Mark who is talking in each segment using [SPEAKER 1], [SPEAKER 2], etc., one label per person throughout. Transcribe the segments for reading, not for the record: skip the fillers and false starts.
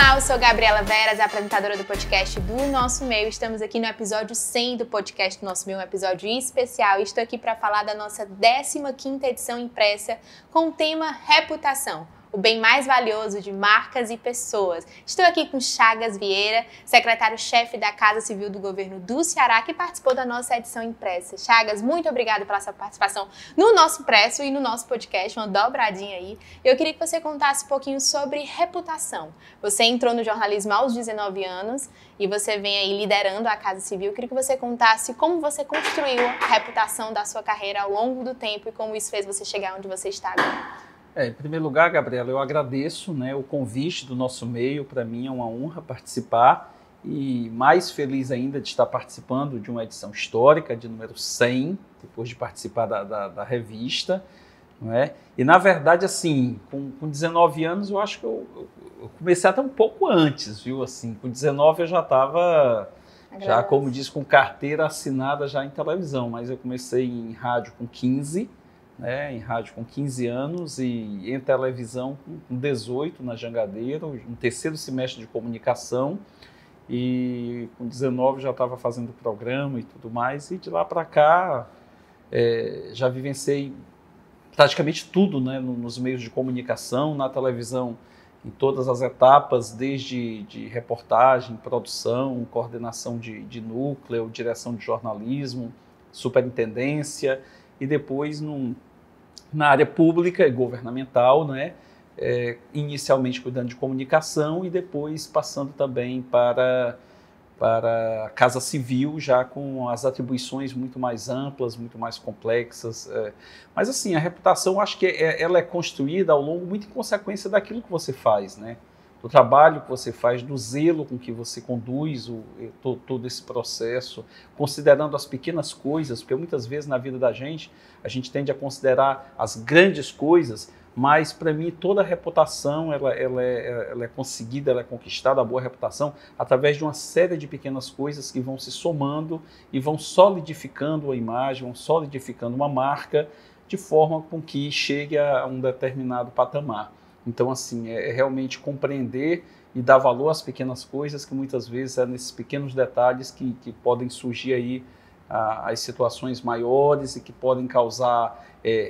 [SPEAKER 1] Olá, eu sou Gabriela Veras, apresentadora do podcast do Nosso Meio. Estamos aqui no episódio 100 do podcast do Nosso Meio, um episódio especial. E estou aqui para falar da nossa 15ª edição impressa com o tema Reputação, o bem mais valioso de marcas e pessoas. Estou aqui com Chagas Vieira, secretário-chefe da Casa Civil do Governo do Ceará, que participou da nossa edição impressa. Chagas, muito obrigada pela sua participação no nosso impresso e no nosso podcast, uma dobradinha aí. Eu queria que você contasse um pouquinho sobre reputação. Você entrou no jornalismo aos 19 anos e você vem aí liderando a Casa Civil. Eu queria que você contasse como você construiu a reputação da sua carreira ao longo do tempo e como isso fez você chegar onde você está agora.
[SPEAKER 2] Em primeiro lugar, Gabriela, eu agradeço, o convite do Nosso Meio. Para mim é uma honra participar e mais feliz ainda de estar participando de uma edição histórica, de número 100, depois de participar da revista. E, na verdade, assim, com 19 anos, eu acho que eu comecei até um pouco antes, viu? Assim, com 19 eu já estava, já, como diz, com carteira assinada já em televisão, mas eu comecei em rádio com 15, em rádio com 15 anos e em televisão com 18 na Jangadeiro, no terceiro semestre de comunicação, e com 19 já estava fazendo programa e tudo mais, e de lá para cá já vivenciei praticamente tudo, nos meios de comunicação, na televisão, em todas as etapas, desde de reportagem, produção, coordenação de núcleo, direção de jornalismo, superintendência, e depois na área pública e governamental, inicialmente cuidando de comunicação e depois passando também para a Casa Civil, já com as atribuições muito mais amplas, muito mais complexas. Mas assim, a reputação, acho que ela é construída ao longo, muito em consequência daquilo que você faz, do trabalho que você faz, do zelo com que você conduz todo esse processo, considerando as pequenas coisas, porque muitas vezes na vida da gente, a gente tende a considerar as grandes coisas, mas para mim toda a reputação ela é conseguida, ela é conquistada, a boa reputação, através de uma série de pequenas coisas que vão se somando e vão solidificando a imagem, vão solidificando uma marca, de forma com que chegue a um determinado patamar. Então, assim, é realmente compreender e dar valor às pequenas coisas, que muitas vezes é nesses pequenos detalhes que podem surgir aí as situações maiores e que podem causar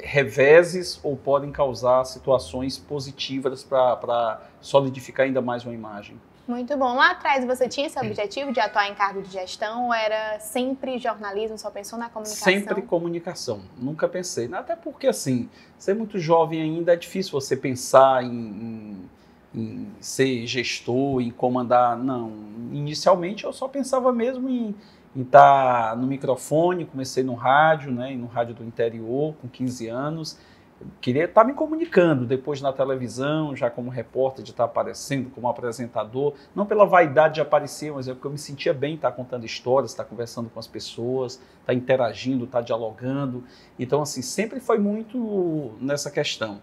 [SPEAKER 2] reveses ou podem causar situações positivas para solidificar ainda mais uma imagem.
[SPEAKER 1] Muito bom. Lá atrás você tinha esse objetivo de atuar em cargo de gestão ou era sempre jornalismo, só pensou na comunicação?
[SPEAKER 2] Sempre comunicação, nunca pensei. Até porque, assim, ser muito jovem ainda é difícil você pensar em ser gestor, em comandar. Não, inicialmente eu só pensava mesmo em estar no microfone. Comecei no rádio, no rádio do interior, com 15 anos. Queria estar me comunicando, depois na televisão, já como repórter, de estar aparecendo como apresentador, não pela vaidade de aparecer, mas é porque eu me sentia bem estar contando histórias, estar conversando com as pessoas, estar interagindo, estar dialogando. Então, assim, sempre foi muito nessa questão.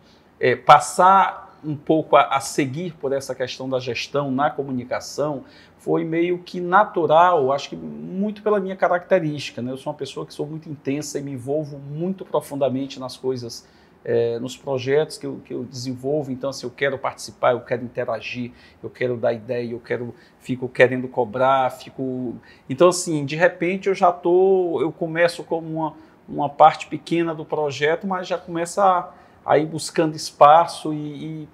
[SPEAKER 2] Passar um pouco a seguir por essa questão da gestão na comunicação foi meio que natural, acho que muito pela minha característica. Eu sou uma pessoa que sou muito intensa e me envolvo muito profundamente nas coisas, nos projetos que eu desenvolvo. Então, assim, eu quero participar, eu quero interagir, eu quero dar ideia, fico querendo cobrar, Então, assim, de repente eu começo como uma parte pequena do projeto, mas já começa a ir buscando espaço e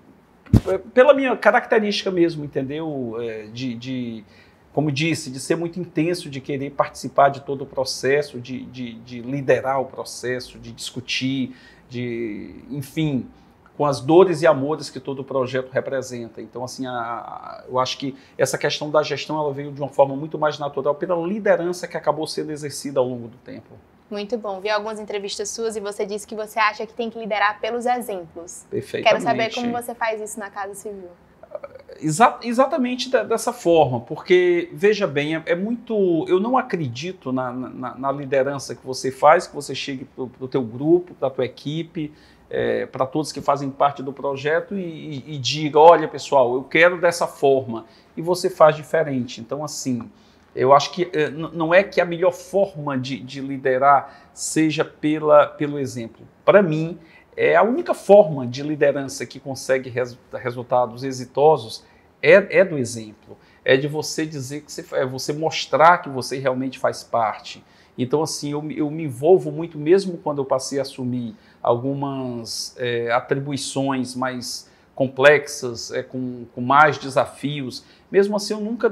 [SPEAKER 2] pela minha característica mesmo, entendeu? Como disse, de ser muito intenso, de querer participar de todo o processo, de liderar o processo, de discutir, enfim, com as dores e amores que todo o projeto representa. Então, assim, eu acho que essa questão da gestão ela veio de uma forma muito mais natural pela liderança que acabou sendo exercida ao longo do tempo.
[SPEAKER 1] Muito bom. Vi algumas entrevistas suas e você disse que você acha que tem que liderar pelos exemplos.
[SPEAKER 2] Perfeitamente.
[SPEAKER 1] Quero saber como você faz isso na Casa Civil.
[SPEAKER 2] Exatamente dessa forma, porque, veja bem, eu não acredito na liderança que você faz, que você chegue para o teu grupo, para a tua equipe, para todos que fazem parte do projeto e diga, olha pessoal, eu quero dessa forma, e você faz diferente. Então, assim, eu acho que não é que a melhor forma de liderar seja pelo exemplo. Para mim, a única forma de liderança que consegue resultados exitosos é do exemplo, é de você dizer que você mostrar que você realmente faz parte. Então, assim, eu me envolvo muito, mesmo quando eu passei a assumir algumas atribuições mais complexas, com mais desafios. Mesmo assim, eu nunca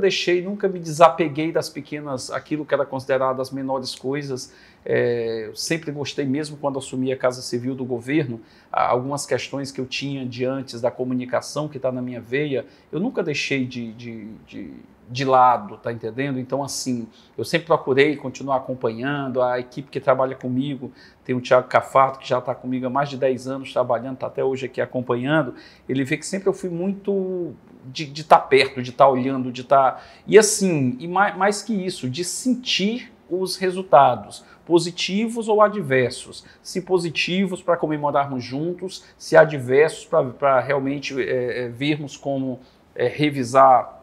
[SPEAKER 2] me desapeguei das pequenas, aquilo que era considerado as menores coisas. Eu sempre gostei, mesmo quando assumi a Casa Civil do governo, algumas questões que eu tinha de antes da comunicação, que está na minha veia, eu nunca deixei de lado, tá entendendo? Então, assim, eu sempre procurei continuar acompanhando. A equipe que trabalha comigo, tem o Thiago Cafato, que já está comigo há mais de 10 anos trabalhando, está até hoje aqui acompanhando. Ele vê que sempre eu fui muito de estar perto, de estar olhando, de estar... E assim, e mais que isso, de sentir os resultados, positivos ou adversos. Se positivos, para comemorarmos juntos, se adversos, para realmente vermos como revisar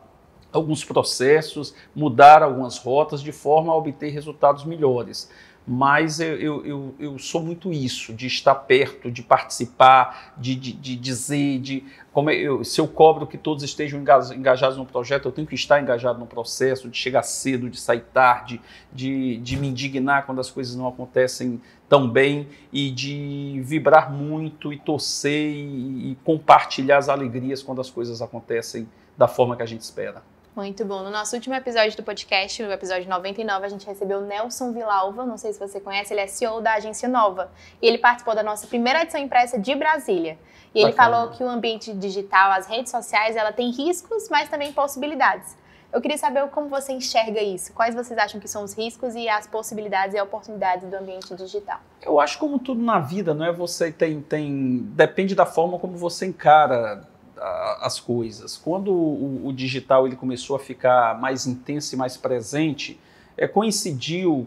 [SPEAKER 2] alguns processos, mudar algumas rotas de forma a obter resultados melhores. Mas eu sou muito isso, de estar perto, de participar, de dizer, se eu cobro que todos estejam engajados no projeto, eu tenho que estar engajado no processo, de chegar cedo, de sair tarde, de me indignar quando as coisas não acontecem tão bem e de vibrar muito e torcer e compartilhar as alegrias quando as coisas acontecem da forma que a gente espera.
[SPEAKER 1] Muito bom. No nosso último episódio do podcast, no episódio 99, a gente recebeu o Nelson Villalva, não sei se você conhece, ele é CEO da Agência Nova. E ele participou da nossa primeira edição impressa de Brasília. E ele falou que o ambiente digital, as redes sociais, ela tem riscos, mas também possibilidades. Eu queria saber como você enxerga isso. Quais vocês acham que são os riscos e as possibilidades e oportunidades do ambiente digital?
[SPEAKER 2] Eu acho, como tudo na vida, não é? Você depende da forma como você encara as coisas. Quando o digital ele começou a ficar mais intenso e mais presente, coincidiu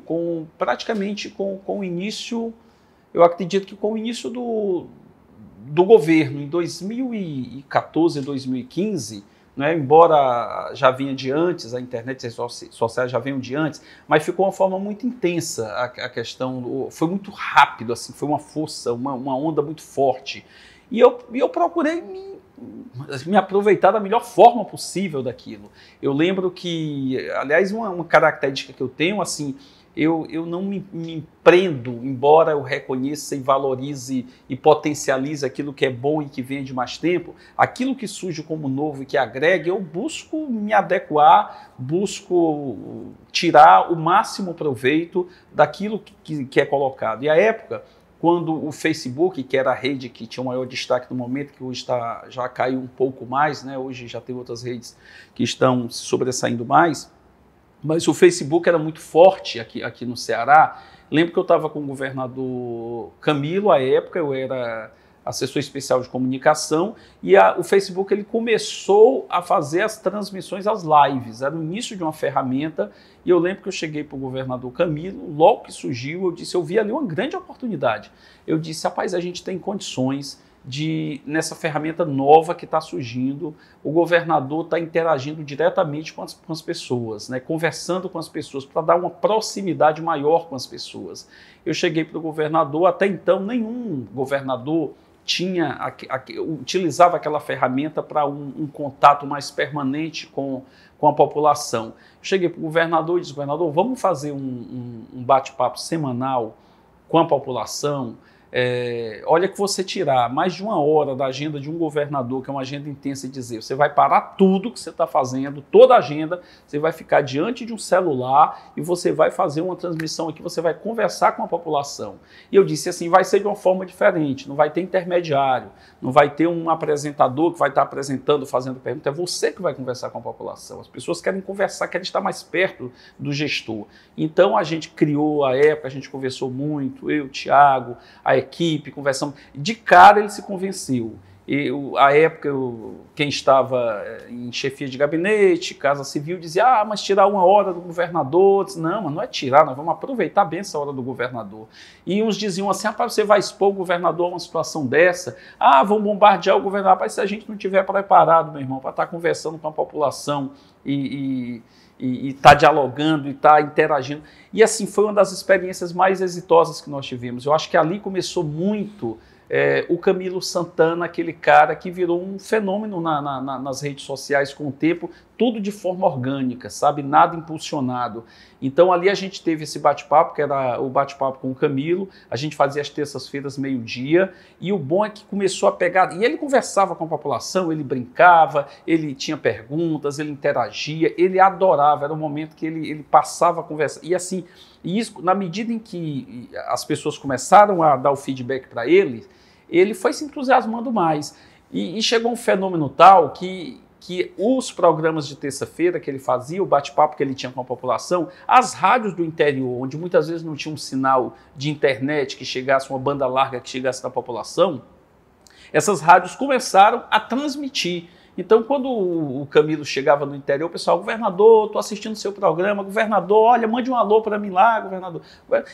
[SPEAKER 2] praticamente com o início, eu acredito que com o início do governo, em 2014, 2015, né, embora já vinha de antes, a internet e as redes sociais já vinham de antes, mas ficou uma forma muito intensa a questão, foi muito rápido, assim, foi uma força, uma onda muito forte. E eu procurei me aproveitar da melhor forma possível daquilo. Eu lembro que, aliás, uma característica que eu tenho, assim, eu não me prendo, embora eu reconheça e valorize e potencialize aquilo que é bom e que vem de mais tempo, aquilo que surge como novo e que agrega, eu busco me adequar, busco tirar o máximo proveito daquilo que é colocado. E a época, quando o Facebook, que era a rede que tinha o maior destaque no momento, que hoje já caiu um pouco mais, né? Hoje já tem outras redes que estão se sobressaindo mais, mas o Facebook era muito forte aqui no Ceará. Lembro que eu estava com o governador Camilo, à época, eu era assessor especial de comunicação, e o Facebook ele começou a fazer as transmissões, as lives, era o início de uma ferramenta, e eu lembro que eu cheguei para o governador Camilo, logo que surgiu, eu vi ali uma grande oportunidade. Eu disse, rapaz, a gente tem condições nessa ferramenta nova que está surgindo, o governador está interagindo diretamente com as pessoas, né, conversando com as pessoas, para dar uma proximidade maior com as pessoas. Eu cheguei para o governador, até então nenhum governador utilizava aquela ferramenta para um contato mais permanente com a população. Cheguei para o governador e disse, governador, vamos fazer um bate-papo semanal com a população. Olha que você tirar mais de 1 hora da agenda de um governador, que é uma agenda intensa, e dizer, você vai parar tudo que você está fazendo, toda a agenda, você vai ficar diante de um celular e você vai fazer uma transmissão aqui, você vai conversar com a população. E eu disse assim, vai ser de uma forma diferente, não vai ter intermediário, não vai ter um apresentador que vai estar apresentando, fazendo pergunta, é você que vai conversar com a população. As pessoas querem conversar, querem estar mais perto do gestor. Então a gente criou a época, a gente conversou muito, eu, Thiago, a equipe, conversamos. De cara ele se convenceu. À época, quem estava em chefia de gabinete, Casa Civil, dizia, mas tirar 1 hora do governador. Disse, não, mas não é tirar, nós vamos aproveitar bem essa hora do governador. E uns diziam assim, rapaz, você vai expor o governador a uma situação dessa? Vão bombardear o governador. Rapaz, se a gente não estiver preparado, meu irmão, para estar conversando com a população e está dialogando e está interagindo. E assim, foi uma das experiências mais exitosas que nós tivemos. Eu acho que ali começou muito o Camilo Santana, aquele cara que virou um fenômeno nas redes sociais com o tempo, tudo de forma orgânica, sabe? Nada impulsionado. Então ali a gente teve esse bate-papo, que era o bate-papo com o Camilo, a gente fazia às terças-feiras, meio-dia, e o bom é que começou a pegar, e ele conversava com a população, ele brincava, ele tinha perguntas, ele interagia, ele adorava, era um momento que ele passava a conversa, e assim, e isso, na medida em que as pessoas começaram a dar o feedback para ele foi se entusiasmando mais, e chegou um fenômeno tal que os programas de terça-feira que ele fazia, o bate-papo que ele tinha com a população, as rádios do interior, onde muitas vezes não tinha um sinal de internet que chegasse, uma banda larga que chegasse na população, essas rádios começaram a transmitir. Então, quando o Camilo chegava no interior, o pessoal, governador, estou assistindo o seu programa, governador, olha, mande um alô para mim lá, governador.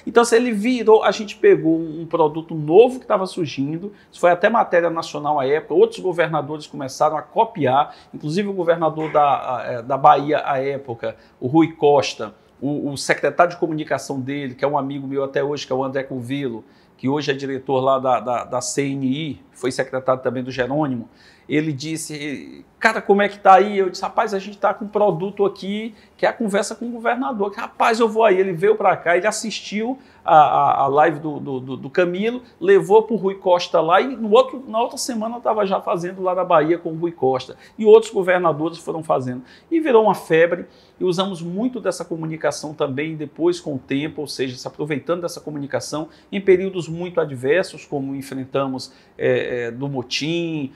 [SPEAKER 2] Então, se ele virou, a gente pegou um produto novo que estava surgindo, isso foi até matéria nacional à época, outros governadores começaram a copiar, inclusive o governador da Bahia à época, o Rui Costa, o secretário de comunicação dele, que é um amigo meu até hoje, que é o André Curvelo, que hoje é diretor lá da CNI, foi secretário também do Jerônimo, ele disse, cara, como é que tá aí? Eu disse, rapaz, a gente tá com um produto aqui, que é a conversa com o governador. Rapaz, eu vou aí. Ele veio para cá, ele assistiu a live do Camilo, levou para o Rui Costa lá e na outra semana eu estava já fazendo lá na Bahia com o Rui Costa. E outros governadores foram fazendo. E virou uma febre e usamos muito dessa comunicação também depois com o tempo, ou seja, se aproveitando dessa comunicação em períodos muito adversos, como enfrentamos do motim,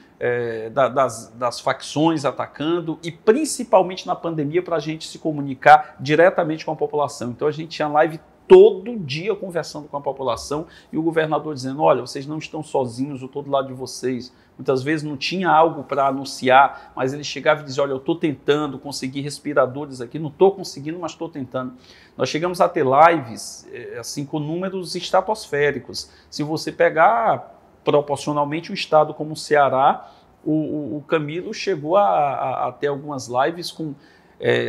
[SPEAKER 2] das facções atacando e principalmente na pandemia para a gente se comunicar diretamente com a população. Então a gente tinha live todo dia conversando com a população e o governador dizendo, olha, vocês não estão sozinhos, eu estou do lado de vocês. Muitas vezes não tinha algo para anunciar, mas ele chegava e dizia, olha, eu estou tentando conseguir respiradores aqui, não estou conseguindo, mas estou tentando. Nós chegamos a ter lives assim, com números estratosféricos. Se você pegar proporcionalmente um estado como o Ceará, o Camilo chegou a ter algumas lives com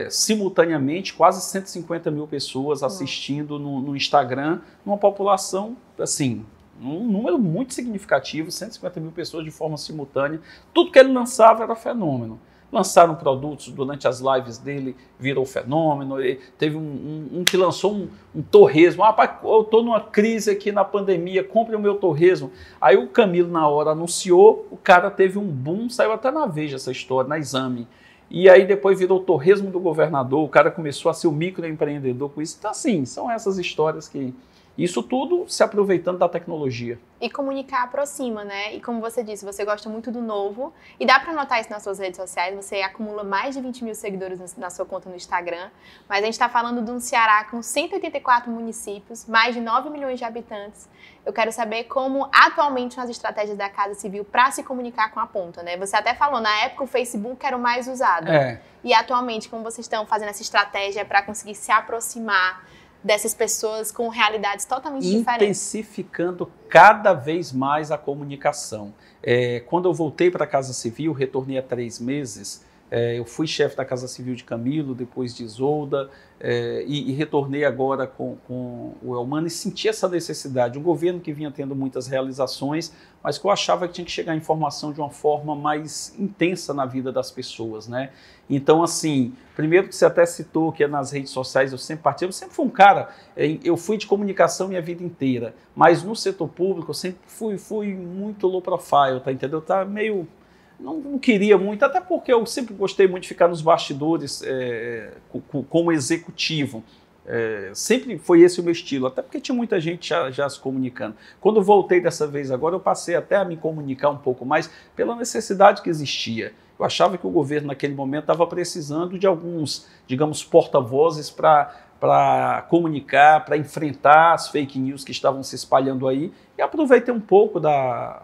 [SPEAKER 2] simultaneamente quase 150 mil pessoas assistindo no Instagram, numa população, assim, um número muito significativo, 150 mil pessoas de forma simultânea. Tudo que ele lançava era fenômeno. Lançaram produtos durante as lives dele, virou fenômeno. Teve um que lançou um torresmo. Rapaz, eu estou numa crise aqui na pandemia, compre o meu torresmo. Aí o Camilo, na hora, anunciou, o cara teve um boom, saiu até na Veja essa história, na Exame. E aí depois virou o torresmo do governador, o cara começou a ser o microempreendedor com isso. Então, assim, são essas histórias que... Isso tudo se aproveitando da tecnologia.
[SPEAKER 1] E comunicar aproxima, né? E como você disse, você gosta muito do novo. E dá para notar isso nas suas redes sociais. Você acumula mais de 20 mil seguidores na sua conta no Instagram. Mas a gente está falando de um Ceará com 184 municípios, mais de 9 milhões de habitantes. Eu quero saber como atualmente são as estratégias da Casa Civil para se comunicar com a ponta, né? Você até falou, na época o Facebook era o mais usado. E atualmente, como vocês estão fazendo essa estratégia para conseguir se aproximar dessas pessoas com realidades totalmente diferentes?
[SPEAKER 2] Intensificando cada vez mais a comunicação. Quando eu voltei para a Casa Civil, retornei há 3 meses, eu fui chefe da Casa Civil de Camilo, depois de Isolda, e retornei agora com o Elmano e senti essa necessidade. Um governo que vinha tendo muitas realizações, mas que eu achava que tinha que chegar a informação de uma forma mais intensa na vida das pessoas, né? Então, assim, primeiro que você até citou que nas redes sociais eu sempre participei, eu sempre fui um cara, eu fui de comunicação minha vida inteira, mas no setor público eu sempre fui muito low profile, tá, entendeu? Tá meio... Não queria muito, até porque eu sempre gostei muito de ficar nos bastidores como executivo. Sempre foi esse o meu estilo, até porque tinha muita gente já se comunicando. Quando eu voltei dessa vez agora, eu passei até a me comunicar um pouco mais pela necessidade que existia. Eu achava que o governo naquele momento estava precisando de alguns, digamos, porta-vozes para comunicar, para enfrentar as fake news que estavam se espalhando aí, e aproveitei um pouco da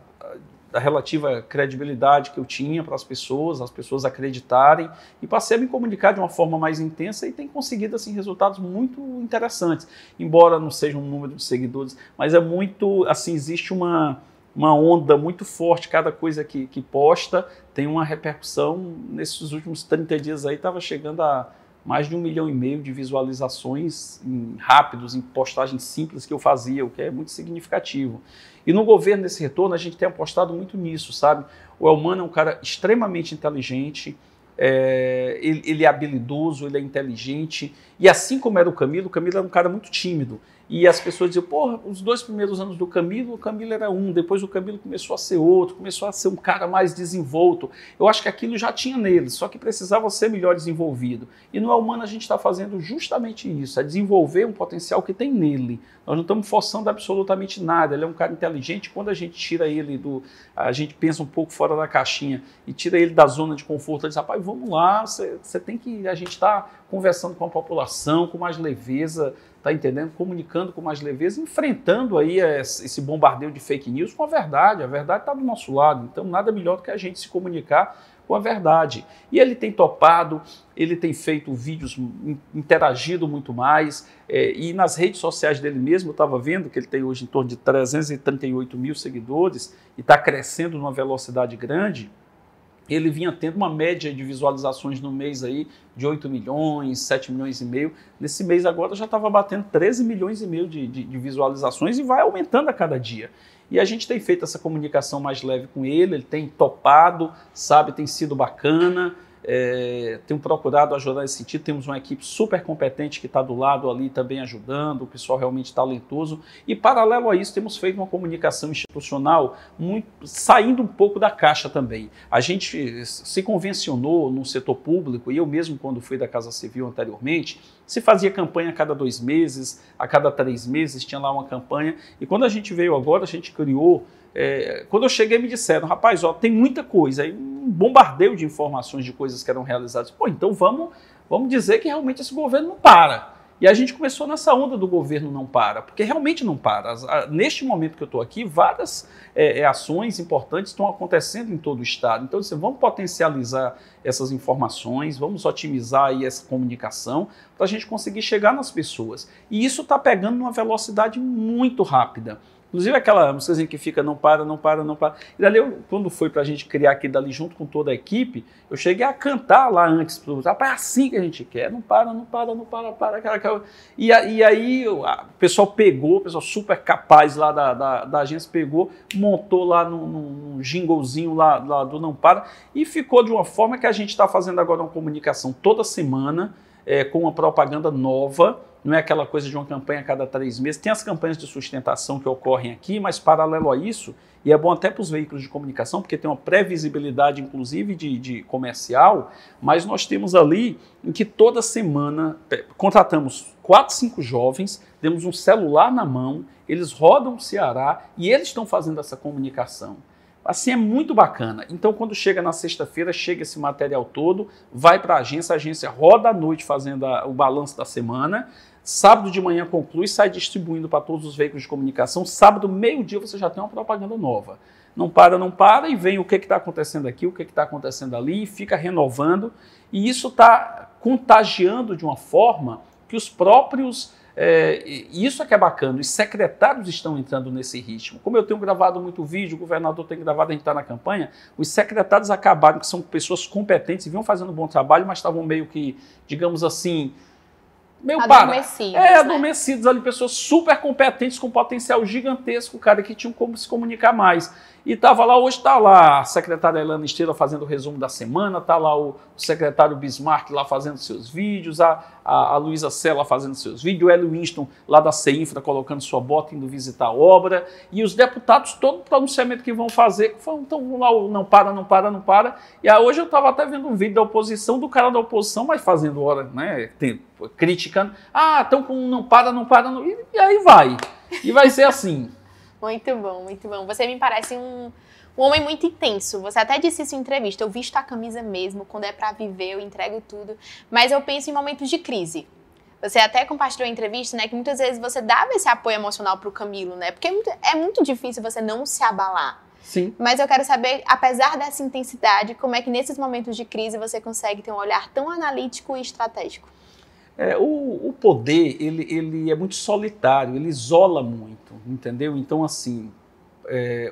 [SPEAKER 2] relativa credibilidade que eu tinha para as pessoas acreditarem, e passei a me comunicar de uma forma mais intensa e tem conseguido assim, resultados muito interessantes, embora não seja um número de seguidores, mas é muito, assim, existe uma onda muito forte, cada coisa que posta tem uma repercussão. Nesses últimos 30 dias aí estava chegando a mais de 1,5 milhão de visualizações rápidos, em postagens simples que eu fazia, o que é muito significativo. E no governo, nesse retorno, a gente tem apostado muito nisso, sabe? O Elmano é um cara extremamente inteligente, ele é habilidoso, ele é inteligente, e assim como era o Camilo era um cara muito tímido. E as pessoas diziam, porra, os 2 primeiros anos do Camilo, o Camilo era um, depois o Camilo começou a ser outro, começou a ser um cara mais desenvolto. Eu acho que aquilo já tinha nele, só que precisava ser melhor desenvolvido. E no Elmano a gente está fazendo justamente isso, é desenvolver um potencial que tem nele. Nós não estamos forçando absolutamente nada, ele é um cara inteligente, quando a gente tira ele a gente pensa um pouco fora da caixinha e tira ele da zona de conforto, ele diz, rapaz, vamos lá, você tem que, a gente está conversando com a população, com mais leveza, tá entendendo? Comunicando com mais leveza, enfrentando aí esse bombardeio de fake news com a verdade está do nosso lado, então nada melhor do que a gente se comunicar com a verdade. E ele tem topado, ele tem feito vídeos, interagido muito mais, e nas redes sociais dele mesmo, eu estava vendo que ele tem hoje em torno de 338 mil seguidores e está crescendo numa velocidade grande. Ele vinha tendo uma média de visualizações no mês aí de 8 milhões, 7 milhões e meio. Nesse mês agora já estava batendo 13 milhões e meio de visualizações e vai aumentando a cada dia. E a gente tem feito essa comunicação mais leve com ele tem topado, sabe, tem sido bacana. Tenho procurado ajudar nesse sentido, temos uma equipe super competente que está do lado ali também ajudando, o pessoal realmente talentoso, e paralelo a isso temos feito uma comunicação institucional saindo um pouco da caixa também. A gente se convencionou no setor público, e eu mesmo quando fui da Casa Civil anteriormente, se fazia campanha a cada 2 meses, a cada 3 meses tinha lá uma campanha, e quando a gente veio agora, a gente criou. Quando eu cheguei me disseram, rapaz, ó, tem muita coisa, aí um bombardeio de informações de coisas que eram realizadas. Pô, então vamos dizer que realmente esse governo não para. E a gente começou nessa onda do governo não para, porque realmente não para. Neste momento que eu estou aqui, várias ações importantes estão acontecendo em todo o estado. Então, vamos potencializar essas informações, vamos otimizar aí essa comunicação para a gente conseguir chegar nas pessoas. E isso está pegando numa velocidade muito rápida. Inclusive aquela música que fica não para. E dali, quando foi para a gente criar aquilo dali junto com toda a equipe, eu cheguei a cantar lá antes, é assim que a gente quer, não para. E aí o pessoal pegou, o pessoal super capaz lá da agência pegou, montou lá num jinglezinho lá do Não Para, e ficou de uma forma que a gente está fazendo agora uma comunicação toda semana, com uma propaganda nova. Não é aquela coisa de uma campanha a cada 3 meses. Tem as campanhas de sustentação que ocorrem aqui, mas paralelo a isso, e é bom até para os veículos de comunicação, porque tem uma previsibilidade, inclusive, de comercial, mas nós temos ali em que toda semana contratamos 4, 5 jovens, temos um celular na mão, eles rodam o Ceará e eles estão fazendo essa comunicação. Assim, é muito bacana. Então, quando chega na sexta-feira, chega esse material todo, vai para a agência roda à noite fazendo o balanço da semana, sábado de manhã conclui, sai distribuindo para todos os veículos de comunicação, sábado, meio-dia, você já tem uma propaganda nova. Não para, e vem o que está acontecendo aqui, o que está acontecendo ali, e fica renovando, e isso está contagiando de uma forma que os próprios... isso é que é bacana, os secretários estão entrando nesse ritmo. Como eu tenho gravado muito vídeo, o governador tem gravado, a gente está na campanha, os secretários acabaram, que são pessoas competentes e vinham fazendo um bom trabalho, mas estavam meio que, digamos assim, meio adormecidos, adormecidos ali, pessoas super competentes com potencial gigantesco, cara, que tinham como se comunicar mais. E estava lá, hoje está lá a secretária Elana Estrela fazendo o resumo da semana, está lá o secretário Bismarck lá fazendo seus vídeos, a Luísa Sela fazendo seus vídeos, o Hélio Winston lá da CEINFRA colocando sua bota, indo visitar a obra, e os deputados, todo o pronunciamento que vão fazer, então vamos lá, não para. E aí, hoje eu estava até vendo um vídeo da oposição, do cara da oposição, mas fazendo hora, né, criticando, estão com não para, e aí vai. E vai ser assim.
[SPEAKER 1] Muito bom, muito bom. Você me parece um homem muito intenso. Você até disse isso em entrevista. Eu visto a camisa mesmo, quando é pra viver, eu entrego tudo. Mas eu penso em momentos de crise. Você até compartilhou em entrevista, né, que muitas vezes você dava esse apoio emocional pro Camilo, né? Porque é muito difícil você não se abalar.
[SPEAKER 2] Sim.
[SPEAKER 1] Mas eu quero saber, apesar dessa intensidade, como é que nesses momentos de crise você consegue ter um olhar tão analítico e estratégico?
[SPEAKER 2] O poder, ele é muito solitário, ele isola muito, entendeu? Então, assim,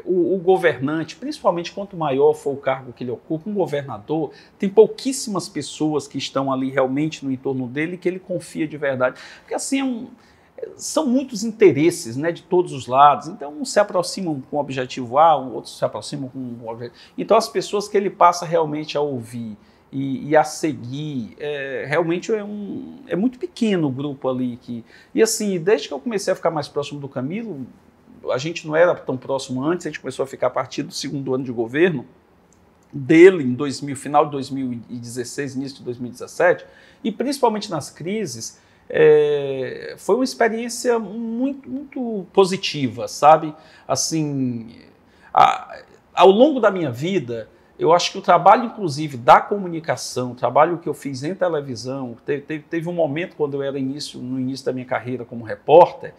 [SPEAKER 2] o governante, principalmente quanto maior for o cargo que ele ocupa, um governador, tem pouquíssimas pessoas que estão ali realmente no entorno dele que ele confia de verdade. Porque assim, são muitos interesses, né, de todos os lados. Então, uns se aproximam com o objetivo A, outros se aproximam com o objetivo... Então, as pessoas que ele passa realmente a ouvir e a seguir, realmente é muito pequeno o grupo ali. E assim, desde que eu comecei a ficar mais próximo do Camilo, a gente não era tão próximo antes, a gente começou a ficar a partir do segundo ano de governo dele, final de 2016, início de 2017, e principalmente nas crises, foi uma experiência muito, muito positiva, sabe? Assim, ao longo da minha vida, eu acho que o trabalho, inclusive, da comunicação, o trabalho que eu fiz em televisão, teve um momento quando eu era no início da minha carreira como repórter,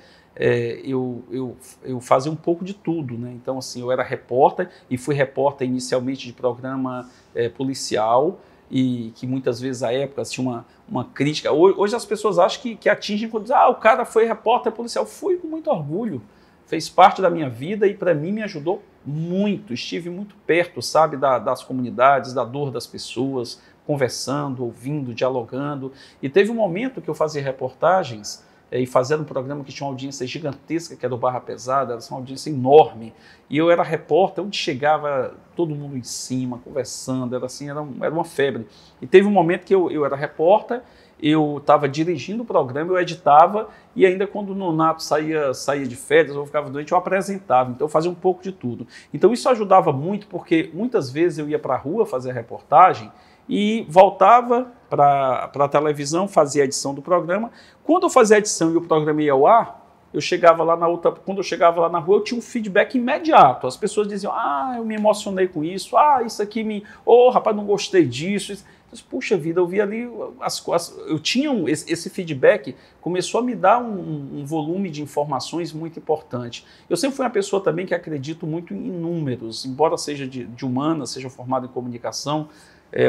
[SPEAKER 2] eu fazia um pouco de tudo, né? Então, assim, eu era repórter e fui repórter inicialmente de programa policial, e que muitas vezes à época tinha uma crítica. Hoje as pessoas acham que atingem quando dizem, o cara foi repórter policial. Fui com muito orgulho, fez parte da minha vida e para mim me ajudou muito. Estive muito perto, sabe, das comunidades, da dor das pessoas, conversando, ouvindo, dialogando. E teve um momento que eu fazia reportagens e fazendo um programa que tinha uma audiência gigantesca, que era o Barra Pesada, era uma audiência enorme, e eu era repórter, onde chegava todo mundo em cima, conversando, era uma febre. E teve um momento que eu era repórter, eu estava dirigindo o programa, eu editava, e ainda quando o Nonato saía de férias, ou ficava doente, eu apresentava, então eu fazia um pouco de tudo. Então isso ajudava muito, porque muitas vezes eu ia para a rua fazer reportagem, e voltava para a televisão, fazia a edição do programa. Quando eu fazia a edição e o programa ia ao ar, quando eu chegava lá na rua, eu tinha um feedback imediato. As pessoas diziam, eu me emocionei com isso, isso aqui rapaz, não gostei disso. Puxa vida, eu vi ali, eu tinha esse feedback, começou a me dar um volume de informações muito importante. Eu sempre fui uma pessoa também que acredito muito em números, embora seja de humanas, seja formado em comunicação,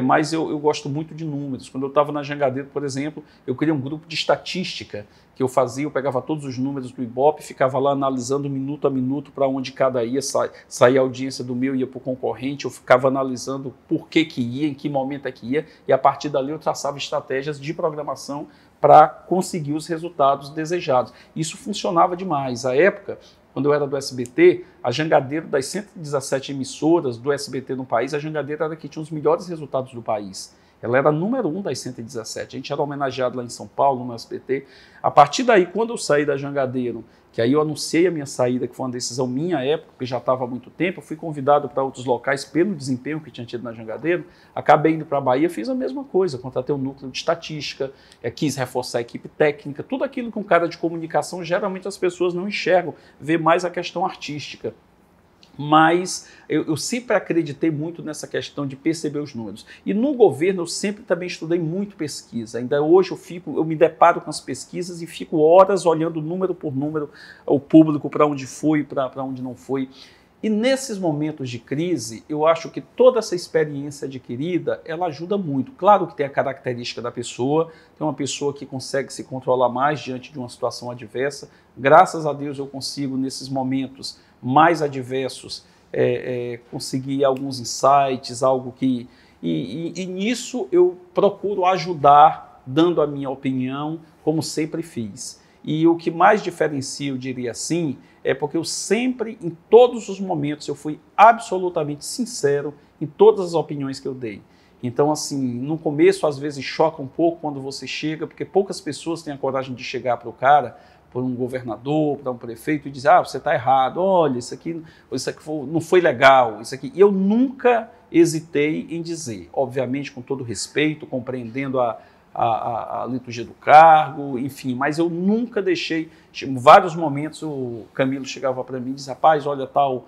[SPEAKER 2] mas eu gosto muito de números. Quando eu estava na Jangadeiro, por exemplo, eu criei um grupo de estatística que eu pegava todos os números do Ibope, ficava lá analisando minuto a minuto para onde cada ia, saía a audiência do meu, ia para o concorrente, eu ficava analisando por que ia, em que momento é que ia, e a partir dali eu traçava estratégias de programação para conseguir os resultados desejados. Isso funcionava demais. À época, quando eu era do SBT, a Jangadeiro, das 117 emissoras do SBT no país, a Jangadeiro era a que tinha os melhores resultados do país. Ela era a número 1 das 117. A gente era homenageado lá em São Paulo, no SBT. A partir daí, quando eu saí da Jangadeiro, que aí eu anunciei a minha saída, que foi uma decisão minha época, que já estava há muito tempo, eu fui convidado para outros locais pelo desempenho que tinha tido na Jangadeiro, acabei indo para a Bahia, fiz a mesma coisa, contratei um núcleo de estatística, quis reforçar a equipe técnica, tudo aquilo que um cara de comunicação, geralmente as pessoas não enxergam, vê mais a questão artística. Mas eu sempre acreditei muito nessa questão de perceber os números. E no governo eu sempre também estudei muito pesquisa. Ainda hoje eu me deparo com as pesquisas e fico horas olhando número por número, o público para onde foi, para onde não foi. E nesses momentos de crise, eu acho que toda essa experiência adquirida, ela ajuda muito. Claro que tem a característica da pessoa, tem uma pessoa que consegue se controlar mais diante de uma situação adversa. Graças a Deus eu consigo, nesses momentos mais adversos, conseguir alguns insights, algo que... E nisso eu procuro ajudar, dando a minha opinião, como sempre fiz. E o que mais diferencia, eu diria assim, é porque eu sempre, em todos os momentos, eu fui absolutamente sincero em todas as opiniões que eu dei. Então, assim, no começo, às vezes, choca um pouco quando você chega, porque poucas pessoas têm a coragem de chegar para o cara, para um governador, para um prefeito, e dizer, você está errado, olha, isso aqui não foi legal, isso aqui. E eu nunca hesitei em dizer, obviamente, com todo respeito, compreendendo a liturgia do cargo, enfim, mas eu nunca deixei, em vários momentos o Camilo chegava para mim e dizia, rapaz, olha tal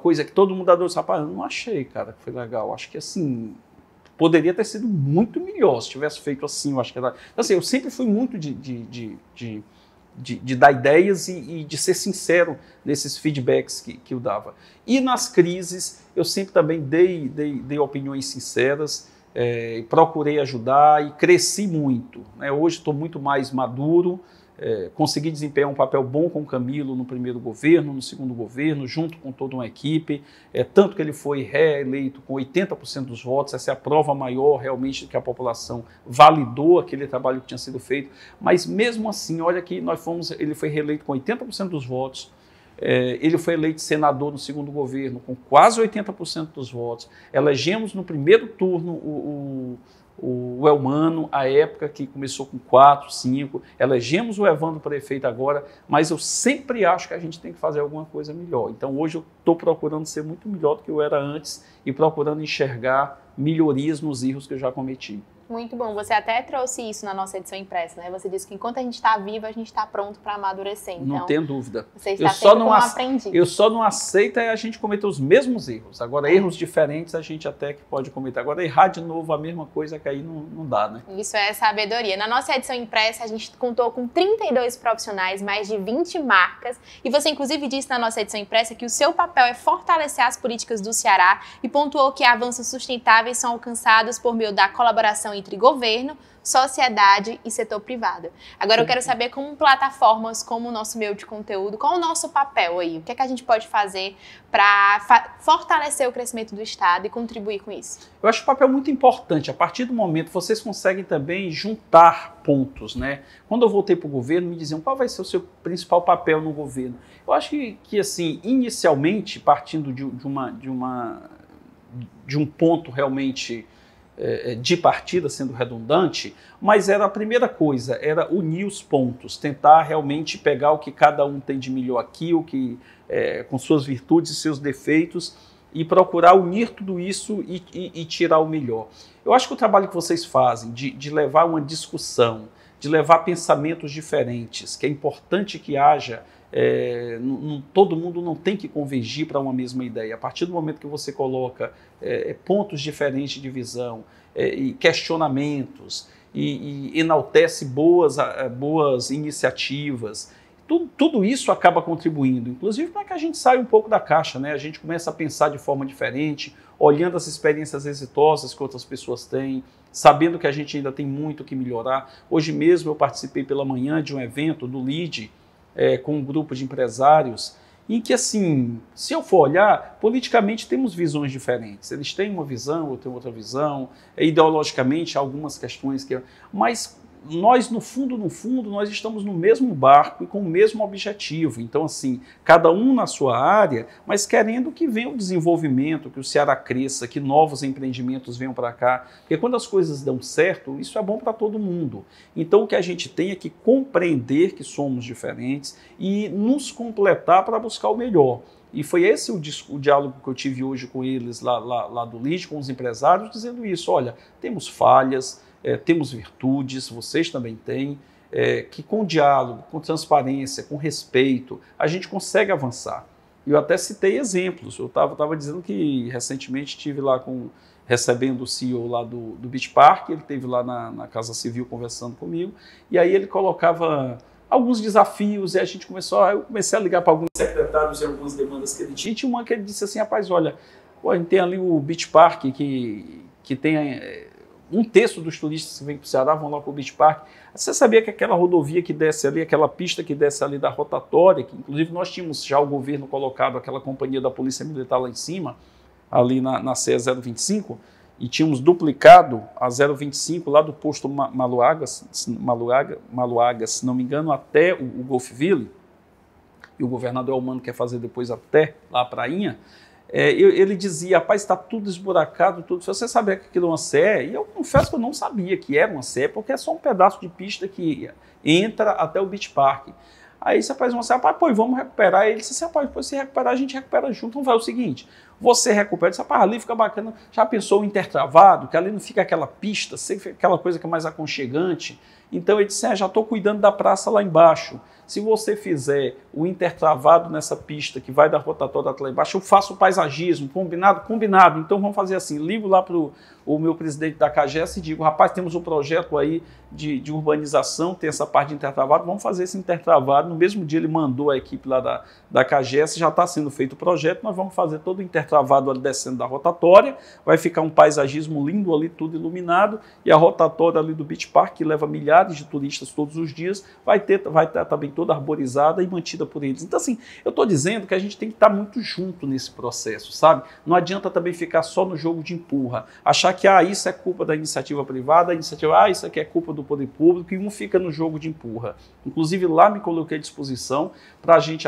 [SPEAKER 2] coisa que todo mundo adora, rapaz, eu não achei, cara, que foi legal, acho que assim, poderia ter sido muito melhor se tivesse feito assim, eu acho que era... Assim, eu sempre fui muito de dar ideias e de ser sincero nesses feedbacks que eu dava. E nas crises, eu sempre também dei opiniões sinceras, procurei ajudar e cresci muito, né? Hoje estou muito mais maduro, consegui desempenhar um papel bom com o Camilo no primeiro governo, no segundo governo, junto com toda uma equipe, tanto que ele foi reeleito com 80% dos votos. Essa é a prova maior realmente de que a população validou aquele trabalho que tinha sido feito, mas mesmo assim, olha que ele foi reeleito com 80% dos votos, ele foi eleito senador no segundo governo com quase 80% dos votos, elegemos no primeiro turno o Elmano, à época que começou com 4, 5, elegemos o Evandro prefeito agora, mas eu sempre acho que a gente tem que fazer alguma coisa melhor. Então hoje eu estou procurando ser muito melhor do que eu era antes e procurando enxergar melhorias nos erros que eu já cometi.
[SPEAKER 1] Muito bom. Você até trouxe isso na nossa edição impressa, né? Você disse que enquanto a gente está vivo, a gente está pronto para amadurecer. Então,
[SPEAKER 2] não tenho dúvida.
[SPEAKER 1] Você está sempre como aprendiz.
[SPEAKER 2] Eu só não aceito a gente cometer os mesmos erros. Agora, erros diferentes a gente até que pode cometer. Agora, errar de novo a mesma coisa, que aí não dá, né?
[SPEAKER 1] Isso é sabedoria. Na nossa edição impressa, a gente contou com 32 profissionais, mais de 20 marcas. E você, inclusive, disse na nossa edição impressa que o seu papel é fortalecer as políticas do Ceará e pontuou que avanços sustentáveis são alcançados por meio da colaboração entre governo, sociedade e setor privado. Agora eu quero saber, como plataformas como o nosso meio de conteúdo, qual é o nosso papel aí? O que é que a gente pode fazer para fortalecer o crescimento do Estado e contribuir com isso?
[SPEAKER 2] Eu acho o papel muito importante. A partir do momento, vocês conseguem também juntar pontos, né? Quando eu voltei para o governo, me diziam qual vai ser o seu principal papel no governo. Eu acho que assim, inicialmente, partindo de um ponto realmente de partida, sendo redundante, mas era a primeira coisa, era unir os pontos, tentar realmente pegar o que cada um tem de melhor aqui, o que com suas virtudes e seus defeitos, e procurar unir tudo isso e tirar o melhor. Eu acho que o trabalho que vocês fazem de levar uma discussão, de levar pensamentos diferentes, que é importante que haja, todo mundo não tem que convergir para uma mesma ideia. A partir do momento que você coloca pontos diferentes de visão, e questionamentos, e enaltece boas iniciativas, tudo isso acaba contribuindo, inclusive para que a gente saia um pouco da caixa, né? A gente começa a pensar de forma diferente, olhando as experiências exitosas que outras pessoas têm, sabendo que a gente ainda tem muito que melhorar. Hoje mesmo eu participei pela manhã de um evento do LEAD, com um grupo de empresários, em que, assim, se eu for olhar, politicamente temos visões diferentes. Eles têm uma visão, eu tenho outra visão, ideologicamente, algumas questões mas nós, no fundo, nós estamos no mesmo barco e com o mesmo objetivo. Então, assim, cada um na sua área, mas querendo que venha o desenvolvimento, que o Ceará cresça, que novos empreendimentos venham para cá. Porque quando as coisas dão certo, isso é bom para todo mundo. Então, o que a gente tem é que compreender que somos diferentes e nos completar para buscar o melhor. E foi esse o diálogo que eu tive hoje com eles lá do LEAD, com os empresários, dizendo isso: olha, temos falhas, temos virtudes, vocês também têm, que com diálogo, com transparência, com respeito, a gente consegue avançar. Eu até citei exemplos. Eu estava dizendo que recentemente estive lá recebendo o CEO lá do Beach Park, ele esteve lá na Casa Civil conversando comigo, e aí ele colocava alguns desafios, e a gente eu comecei a ligar para alguns secretários e algumas demandas que ele tinha, e tinha uma que ele disse assim: rapaz, olha, a gente tem ali o Beach Park que tem um terço dos turistas que vêm para o Ceará vão lá para o Beach Park. Você sabia que aquela rodovia que desce ali, aquela pista que desce ali da rotatória, que inclusive nós tínhamos já o governo colocado aquela companhia da Polícia Militar lá em cima, ali na CE 025, e tínhamos duplicado a 025 lá do posto Maluaga, se não me engano, até o Golfville, e o governador Elmano quer fazer depois até lá a prainha. Ele dizia: rapaz, está tudo esburacado, tudo. Você sabia que aquilo é uma CE? E eu confesso que eu não sabia que era uma CE, porque é só um pedaço de pista que entra até o Beach Park. Aí esse rapaz disse: rapaz, pô, vamos recuperar. Ele disse assim: rapaz, depois se recuperar, a gente recupera junto. Então vai o seguinte: você recupera, disse, rapaz, ali fica bacana. Já pensou o intertravado, que ali não fica aquela pista, fica aquela coisa que é mais aconchegante? Então ele disse: já estou cuidando da praça lá embaixo. Se você fizer o intertravado nessa pista que vai da rotatória até lá embaixo, eu faço o paisagismo, combinado? Combinado. Então vamos fazer assim: ligo lá para o meu presidente da CAGES e digo: rapaz, temos um projeto aí de urbanização, tem essa parte de intertravado, vamos fazer esse intertravado. No mesmo dia ele mandou a equipe lá da CAGES, já está sendo feito o projeto, nós vamos fazer todo o intertravado intertravado ali descendo da rotatória, vai ficar um paisagismo lindo ali, tudo iluminado, e a rotatória ali do Beach Park, que leva milhares de turistas todos os dias, vai estar também toda arborizada e mantida por eles. Então, assim, eu estou dizendo que a gente tem que estar muito junto nesse processo, sabe? Não adianta também ficar só no jogo de empurra, achar que isso é culpa da iniciativa privada, isso aqui é culpa do poder público, e um fica no jogo de empurra. Inclusive, lá me coloquei à disposição para a gente,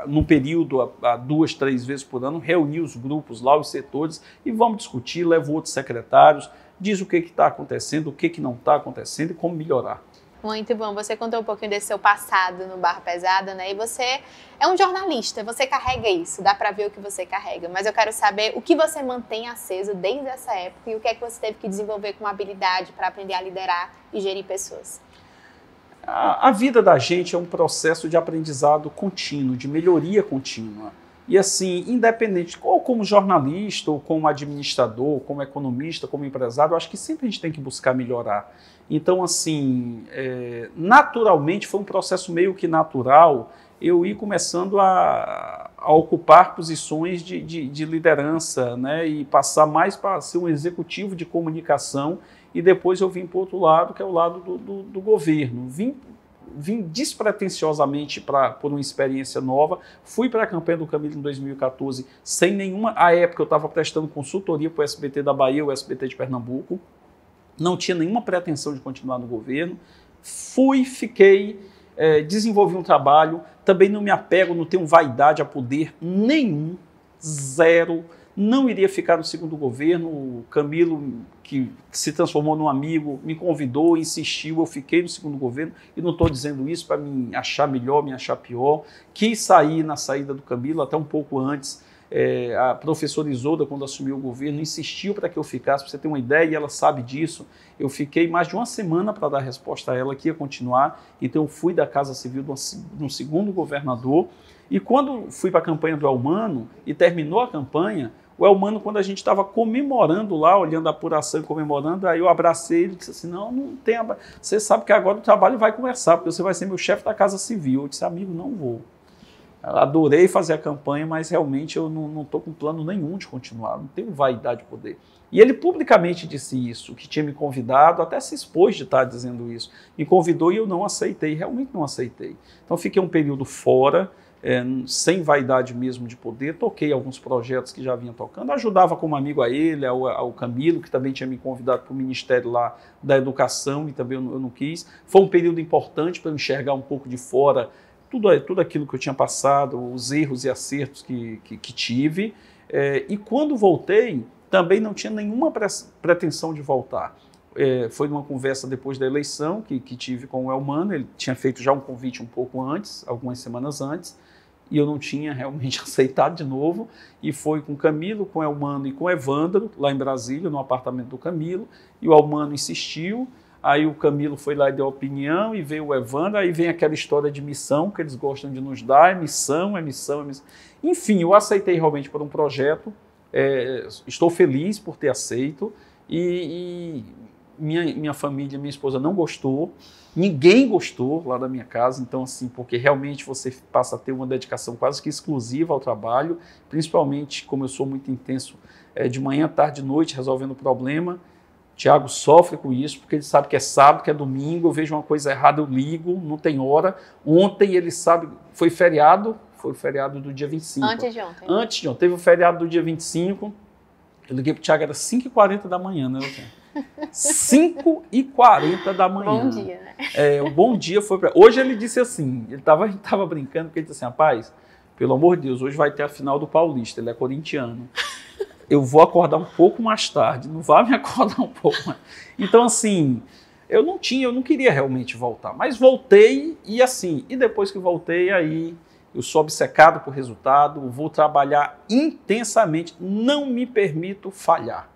[SPEAKER 2] num período, 2, 3 vezes por ano, reunir os grupos lá, os setores, e vamos discutir, levo outros secretários, diz o que está acontecendo, o que não está acontecendo e como melhorar.
[SPEAKER 1] Muito bom, você contou um pouquinho desse seu passado no Barra Pesada, né? E você é um jornalista, você carrega isso, dá para ver o que você carrega. Mas eu quero saber o que você mantém aceso desde essa época e o que é que você teve que desenvolver com habilidade para aprender a liderar e gerir pessoas.
[SPEAKER 2] A vida da gente é um processo de aprendizado contínuo, de melhoria contínua. E assim, independente, ou como jornalista, ou como administrador, como economista, como empresário, eu acho que sempre a gente tem que buscar melhorar. Então, assim, naturalmente, foi um processo meio que natural eu ir começando a ocupar posições de liderança, né, e passar mais para ser um executivo de comunicação, e depois eu vim para o outro lado, que é o lado do governo. Vim despretensiosamente por uma experiência nova, fui para a campanha do Camilo em 2014 sem nenhuma... À época eu estava prestando consultoria para o SBT da Bahia, o SBT de Pernambuco, não tinha nenhuma pretensão de continuar no governo, desenvolvi um trabalho, também não me apego, não tenho vaidade a poder nenhum, zero, não iria ficar no segundo governo. O Camilo, que se transformou num amigo, me convidou, insistiu, eu fiquei no segundo governo, e não estou dizendo isso para me achar melhor, me achar pior. Quis sair na saída do Camilo, até um pouco antes. A professora Isolda, quando assumiu o governo, insistiu para que eu ficasse, para você ter uma ideia, e ela sabe disso. Eu fiquei mais de uma semana para dar resposta a ela, que ia continuar, então eu fui da Casa Civil de um segundo governador, e quando fui para a campanha do Elmano, e terminou a campanha, o Elmano, quando a gente estava comemorando lá, olhando a apuração e comemorando, aí eu abracei ele e disse assim, não tem... Você sabe que agora o trabalho vai começar, porque você vai ser meu chefe da Casa Civil. Eu disse, amigo, não vou. Adorei fazer a campanha, mas realmente eu não estou com plano nenhum de continuar, não tenho vaidade de poder. E ele publicamente disse isso, que tinha me convidado, até se expôs de estar dizendo isso. Me convidou e eu não aceitei, realmente não aceitei. Então fiquei um período fora, sem vaidade mesmo de poder, toquei alguns projetos que já vinha tocando, ajudava como amigo a ele, ao Camilo, que também tinha me convidado para o Ministério lá da Educação, e também eu não quis. Foi um período importante para eu enxergar um pouco de fora tudo aquilo que eu tinha passado, os erros e acertos que tive, e quando voltei, também não tinha nenhuma pretensão de voltar. Foi numa conversa depois da eleição que tive com o Elmano, ele tinha feito já um convite um pouco antes, algumas semanas antes, e eu não tinha realmente aceitado de novo, e foi com o Camilo, com o Elmano e com o Evandro, lá em Brasília, no apartamento do Camilo, e o Elmano insistiu, aí o Camilo foi lá e deu opinião, e veio o Evandro, aí vem aquela história de missão que eles gostam de nos dar, é missão. Enfim, eu aceitei realmente por um projeto, estou feliz por ter aceito, e minha família, minha esposa não gostou, ninguém gostou lá da minha casa, então assim, porque realmente você passa a ter uma dedicação quase que exclusiva ao trabalho, principalmente como eu sou muito intenso, de manhã, tarde e noite resolvendo o problema. Tiago sofre com isso, porque ele sabe que é sábado, que é domingo, eu vejo uma coisa errada, eu ligo, não tem hora. Ontem ele sabe, foi o feriado do dia 25.
[SPEAKER 1] Antes de ontem.
[SPEAKER 2] Antes de ontem, teve o feriado do dia 25, eu liguei para o Tiago, era 5h40 da manhã, né, Luciano? 5h40 da manhã.
[SPEAKER 1] Bom dia, né?
[SPEAKER 2] O bom dia foi para... Hoje ele disse assim, ele estava brincando, porque ele disse assim, rapaz, pelo amor de Deus, hoje vai ter a final do Paulista, ele é corintiano. Eu vou acordar um pouco mais tarde, não vai me acordar um pouco mais. Então, assim, eu não queria realmente voltar, mas voltei e depois que voltei, aí eu sou obcecado por resultado, vou trabalhar intensamente, não me permito falhar.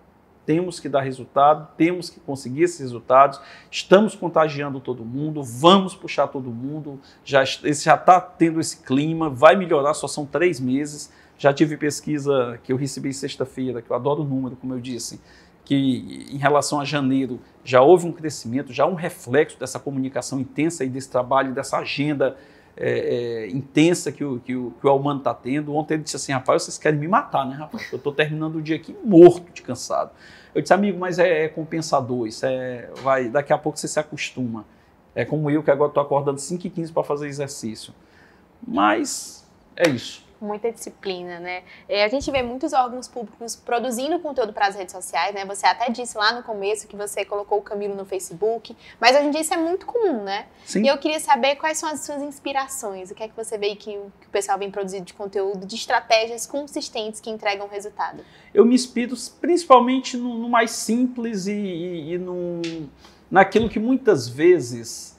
[SPEAKER 2] Temos que dar resultado, temos que conseguir esses resultados, estamos contagiando todo mundo, vamos puxar todo mundo, já está tendo esse clima, vai melhorar, só são 3 meses. Já tive pesquisa que eu recebi sexta-feira, que eu adoro o número, como eu disse, que em relação a janeiro já houve um crescimento, já um reflexo dessa comunicação intensa e desse trabalho, dessa agenda intensa que o Almano está tendo. Ontem ele disse assim, rapaz, vocês querem me matar, né, rapaz? Eu estou terminando o dia aqui morto de cansado. Eu disse, amigo, mas é compensador, daqui a pouco você se acostuma. É como eu, que agora estou acordando 5h15 para fazer exercício. Mas é isso.
[SPEAKER 1] Muita disciplina, né? A gente vê muitos órgãos públicos produzindo conteúdo para as redes sociais, né? Você até disse lá no começo que você colocou o Camilo no Facebook, mas hoje em dia isso é muito comum, né?
[SPEAKER 2] Sim.
[SPEAKER 1] E eu queria saber quais são as suas inspirações, o que é que você vê que o pessoal vem produzindo de conteúdo, de estratégias consistentes que entregam resultado.
[SPEAKER 2] Eu me inspiro principalmente no mais simples naquilo que muitas vezes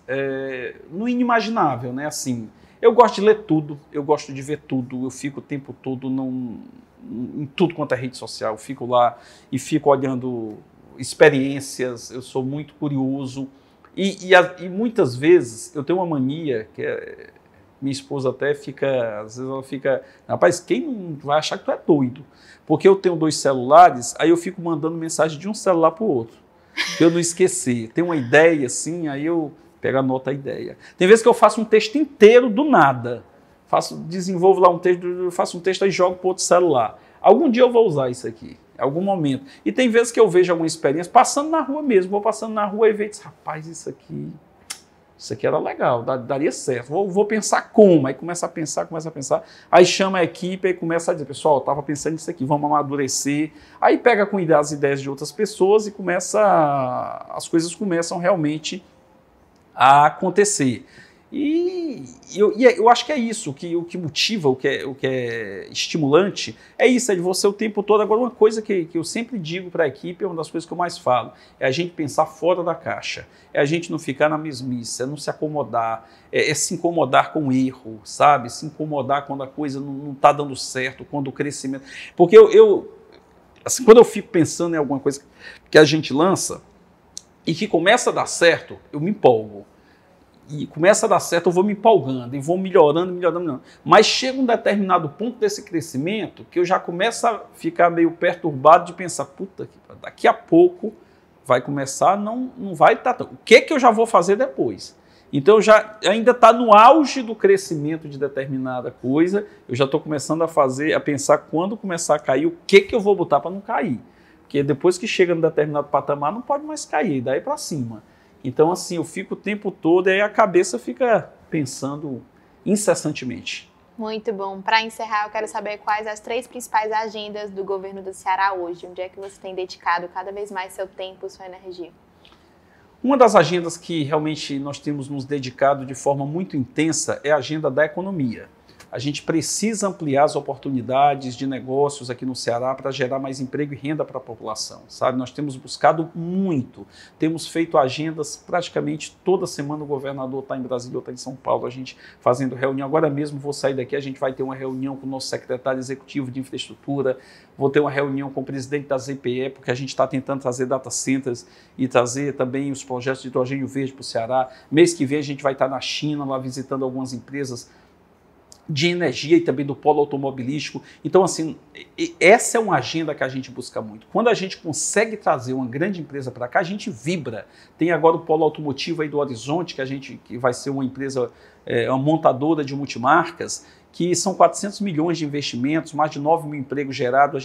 [SPEAKER 2] no inimaginável, né? Assim, eu gosto de ler tudo, eu gosto de ver tudo, eu fico o tempo todo em tudo quanto é rede social, eu fico lá e fico olhando experiências, eu sou muito curioso e muitas vezes eu tenho uma mania que minha esposa até fica, às vezes ela fica, rapaz, quem não vai achar que tu é doido? Porque eu tenho 2 celulares, aí eu fico mandando mensagem de um celular para o outro, para eu não esquecer. Tem uma ideia assim, aí eu pego, anota a ideia. Tem vezes que eu faço um texto inteiro do nada. Desenvolvo lá um texto, faço um texto e jogo para outro celular. Algum dia eu vou usar isso aqui, em algum momento. E tem vezes que eu vejo alguma experiência, passando na rua mesmo, vou passando na rua e vejo, rapaz, isso aqui era legal, daria certo. Vou pensar como, aí começa a pensar. Aí chama a equipe e começa a dizer, pessoal, eu estava pensando nisso aqui, vamos amadurecer. Aí pega com as ideias de outras pessoas e as coisas começam realmente a acontecer. E eu acho que é isso, o que motiva, o que é estimulante, é isso, é de você o tempo todo. Agora, uma coisa que eu sempre digo para a equipe, é uma das coisas que eu mais falo, é a gente pensar fora da caixa, é a gente não ficar na mesmice, é não se acomodar, é se incomodar com o erro, sabe? Se incomodar quando a coisa não está dando certo, quando o crescimento... Porque assim, quando eu fico pensando em alguma coisa que a gente lança, e que começa a dar certo, eu me empolgo. E começa a dar certo, eu vou me empolgando e vou melhorando. Mas chega um determinado ponto desse crescimento que eu já começo a ficar meio perturbado de pensar, puta, daqui a pouco vai começar, não vai estar tão... O que eu já vou fazer depois? Então ainda está no auge do crescimento de determinada coisa, eu já estou começando a pensar quando começar a cair, o que eu vou botar para não cair. Porque depois que chega num determinado patamar, não pode mais cair, daí para cima. Então, assim, eu fico o tempo todo e aí a cabeça fica pensando incessantemente.
[SPEAKER 1] Muito bom. Para encerrar, eu quero saber quais as 3 principais agendas do governo do Ceará hoje. Onde é que você tem dedicado cada vez mais seu tempo, sua energia?
[SPEAKER 2] Uma das agendas que realmente nós temos nos dedicado de forma muito intensa é a agenda da economia. A gente precisa ampliar as oportunidades de negócios aqui no Ceará para gerar mais emprego e renda para a população, sabe? Nós temos buscado muito, temos feito agendas praticamente toda semana. O governador está em Brasília ou está em São Paulo, a gente fazendo reunião. Agora mesmo vou sair daqui, a gente vai ter uma reunião com o nosso secretário executivo de infraestrutura, vou ter uma reunião com o presidente da ZPE, porque a gente está tentando trazer data centers e trazer também os projetos de hidrogênio verde para o Ceará. Mês que vem a gente vai estar na China, lá visitando algumas empresas de energia e também do polo automobilístico. Então, assim, essa é uma agenda que a gente busca muito. Quando a gente consegue trazer uma grande empresa para cá, a gente vibra. Tem agora o polo automotivo aí do Horizonte, que vai ser uma empresa, uma montadora de multimarcas, que são 400 milhões de investimentos, mais de 9 mil empregos gerados.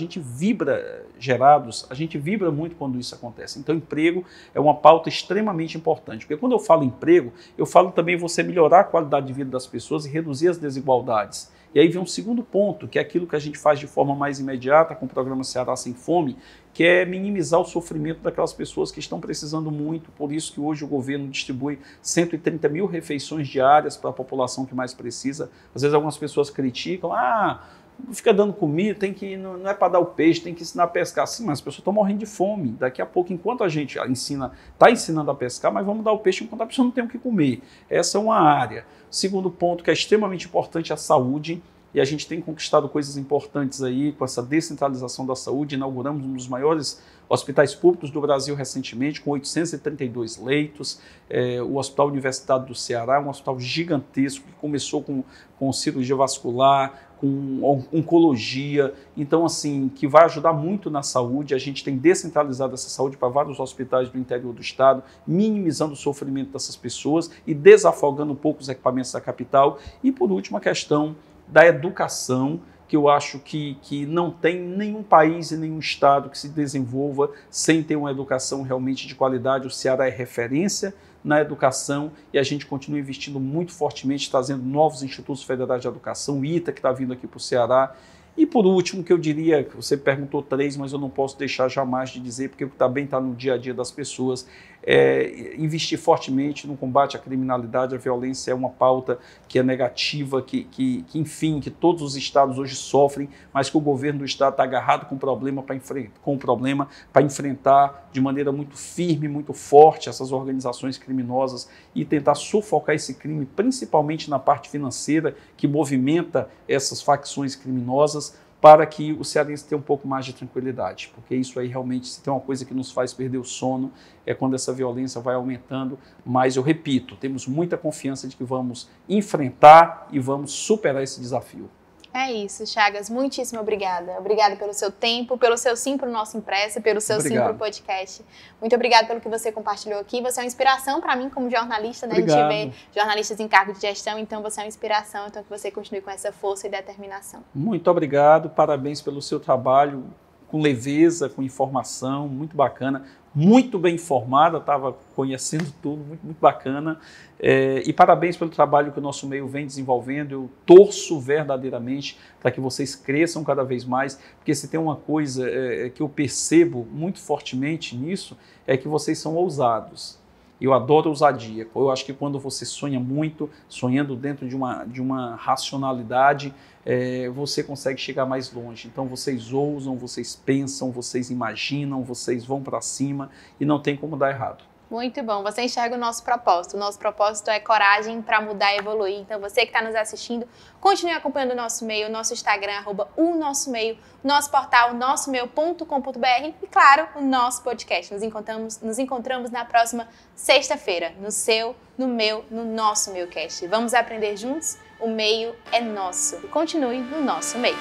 [SPEAKER 2] A gente vibra muito quando isso acontece. Então, emprego é uma pauta extremamente importante, porque quando eu falo emprego, eu falo também você melhorar a qualidade de vida das pessoas e reduzir as desigualdades. E aí vem um segundo ponto, que é aquilo que a gente faz de forma mais imediata com o programa Ceará Sem Fome, que é minimizar o sofrimento daquelas pessoas que estão precisando muito. Por isso que hoje o governo distribui 130 mil refeições diárias para a população que mais precisa. Às vezes algumas pessoas criticam, não fica dando comida, não é para dar o peixe, tem que ensinar a pescar. Sim, mas as pessoas estão morrendo de fome. Daqui a pouco, enquanto a gente está ensinando a pescar, mas vamos dar o peixe enquanto a pessoa não tem o que comer. Essa é uma área. Segundo ponto, que é extremamente importante, é a saúde. E a gente tem conquistado coisas importantes aí com essa descentralização da saúde. Inauguramos um dos maiores hospitais públicos do Brasil recentemente, com 832 leitos. O Hospital Universitário do Ceará, um hospital gigantesco, que começou com cirurgia vascular, com oncologia, então assim, que vai ajudar muito na saúde. A gente tem descentralizado essa saúde para vários hospitais do interior do estado, minimizando o sofrimento dessas pessoas e desafogando um pouco os equipamentos da capital. E por último, a questão da educação, que eu acho que não tem nenhum país e nenhum estado que se desenvolva sem ter uma educação realmente de qualidade. O Ceará é referência na educação e a gente continua investindo muito fortemente, trazendo novos institutos federais de educação, o ITA, que está vindo aqui para o Ceará. E por último, que eu diria, você perguntou 3, mas eu não posso deixar jamais de dizer, porque também está no dia a dia das pessoas, investir fortemente no combate à criminalidade. A violência é uma pauta que é negativa, enfim, que todos os estados hoje sofrem, mas que o governo do estado está agarrado com o problema para enfrentar de maneira muito firme, muito forte essas organizações criminosas e tentar sufocar esse crime, principalmente na parte financeira que movimenta essas facções criminosas, para que o cearense tenha um pouco mais de tranquilidade, porque isso aí realmente, se tem uma coisa que nos faz perder o sono, é quando essa violência vai aumentando. Mas eu repito, temos muita confiança de que vamos enfrentar e vamos superar esse desafio.
[SPEAKER 1] É isso, Chagas, muitíssimo obrigada. Obrigada pelo seu tempo, pelo seu sim para o Nosso Impressa, pelo seu sim para o podcast. Muito obrigada pelo que você compartilhou aqui. Você é uma inspiração para mim como jornalista, né?
[SPEAKER 2] Obrigado.
[SPEAKER 1] A gente vê jornalistas em cargo de gestão, então você é uma inspiração, então que você continue com essa força e determinação.
[SPEAKER 2] Muito obrigado, parabéns pelo seu trabalho, com leveza, com informação, muito bacana, muito bem informada, estava conhecendo tudo, muito bacana. E parabéns pelo trabalho que o nosso meio vem desenvolvendo. Eu torço verdadeiramente para que vocês cresçam cada vez mais, porque se tem uma coisa que eu percebo muito fortemente nisso, é que vocês são ousados. Eu adoro ousadia. Eu acho que quando você sonha muito, sonhando dentro de uma racionalidade, você consegue chegar mais longe. Então vocês ousam, vocês pensam, vocês imaginam, vocês vão para cima e não tem como dar errado.
[SPEAKER 1] Muito bom, você enxerga o nosso propósito. O nosso propósito é coragem para mudar e evoluir. Então você que está nos assistindo, continue acompanhando o nosso meio, o nosso Instagram, @onossomeio, nosso portal nossomeu.com.br e, claro, o nosso podcast. Nos encontramos na próxima sexta-feira, no seu, no meu, no nosso Meucast. Vamos aprender juntos? O meio é nosso. Continue no nosso meio.